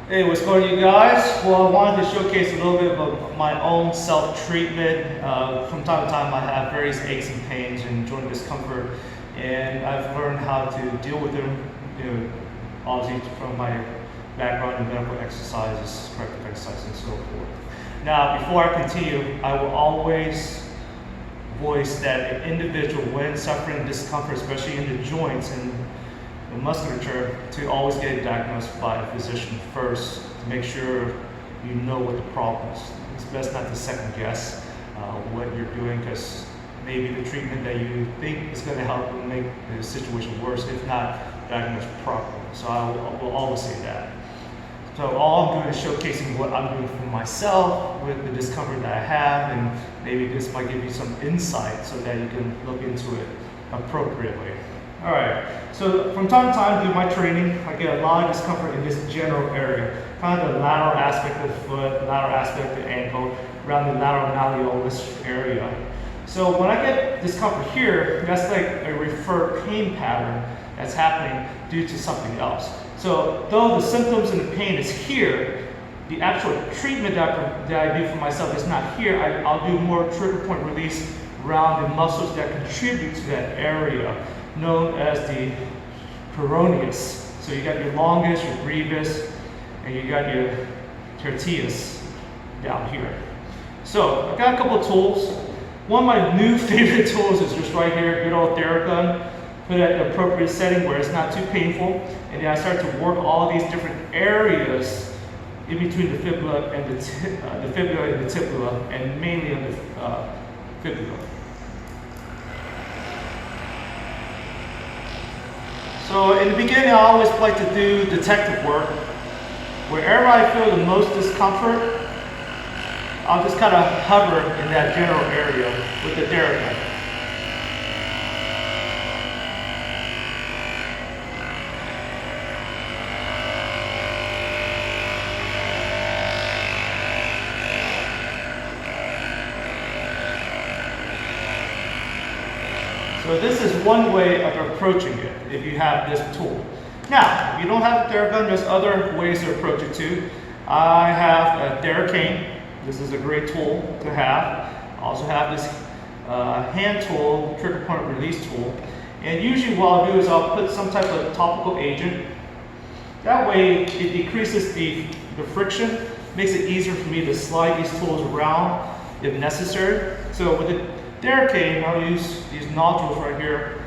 Hey, what's going on, you guys? Well, I wanted to showcase a little bit of my own self-treatment. From time to time, I have various aches and pains and joint discomfort, and I've learned how to deal with them, obviously from my background in medical exercises, corrective exercises, and so forth. Now, before I continue, I will always voice that an individual, when suffering discomfort, especially in the joints and the musculature, to always get it diagnosed by a physician first to make sure you know what the problem is. It's best not to second guess what you're doing, because maybe the treatment that you think is going to help will make the situation worse if not diagnosed properly. So I will always say that. So all I'm doing is showcasing what I'm doing for myself with the discomfort that I have, and maybe this might give you some insight so that you can look into it appropriately. All right, so from time to time during my training, I get a lot of discomfort in this general area, kind of the lateral aspect of the foot, lateral aspect of the ankle, around the lateral malleolus area. So when I get discomfort here, that's like a referred pain pattern that's happening due to something else. So though the symptoms and the pain is here, the actual treatment that I do for myself is not here. I'll do more trigger point release around the muscles that contribute to that area, known as the peroneus. So you got your longus, your brevis, and you got your tertius down here. So I got a couple of tools. One of my new favorite tools is just right here, good old Theragun. Put it at the appropriate setting where it's not too painful, and then I start to work all these different areas in between the fibula and the fibula and the tibula, and mainly on the fibula. So in the beginning, I always like to do detective work. Wherever I feel the most discomfort, I'll just kind of hover in that general area with the Theragun. So this is one way of approaching it if you have this tool. Now, if you don't have a Theragun, there's other ways to approach it too. I have a Theracane. This is a great tool to have. I also have this hand tool, trigger point release tool. And usually what I'll do is I'll put some type of topical agent. That way it decreases the friction, makes it easier for me to slide these tools around if necessary. So with the Theracane, I'll use these nodules right here,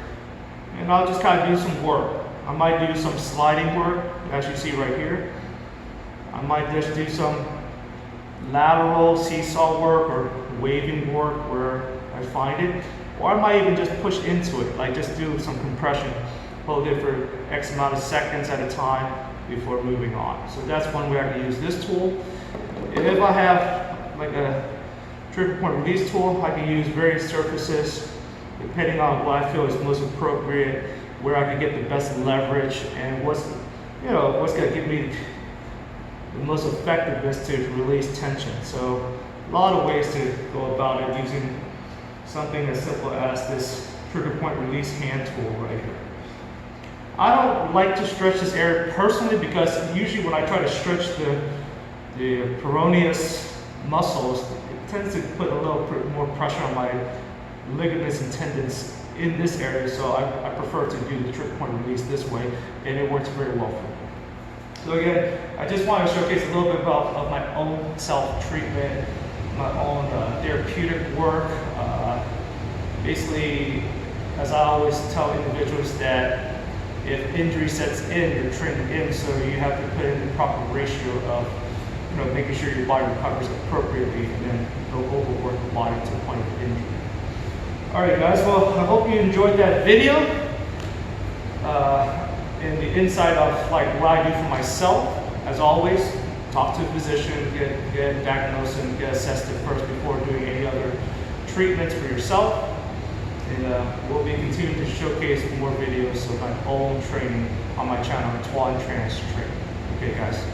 and I'll just kind of do some work. I might do some sliding work, as you see right here. I might just do some lateral seesaw work or waving work where I find it. Or I might even just push into it, like just do some compression, hold it for X amount of seconds at a time before moving on. So that's one way I can use this tool. And if I have like a trigger point release tool, I can use various surfaces depending on what I feel is most appropriate, where I can get the best leverage, and what's going to give me the most effectiveness to release tension. So a lot of ways to go about it using something as simple as this trigger point release hand tool right here. I don't like to stretch this area personally, because usually when I try to stretch the peroneus muscles, it tends to put a little more pressure on my ligaments and tendons in this area, so I prefer to do the trigger point release this way, and it works very well for me. So again, I just want to showcase a little bit of my own self-treatment, my own therapeutic work. Basically, as I always tell individuals, that if injury sets in, you're training in, so you have to put in the proper ratio of making sure your body recovers appropriately, and then don't overwork the body to the point of injury. All right, guys. Well, I hope you enjoyed that video and the insight of like what I do for myself. As always, talk to a physician, get diagnosed and get assessed first before doing any other treatments for yourself. And we'll be continuing to showcase more videos of my own training on my channel, Tuan Tran'S Training. Okay, guys.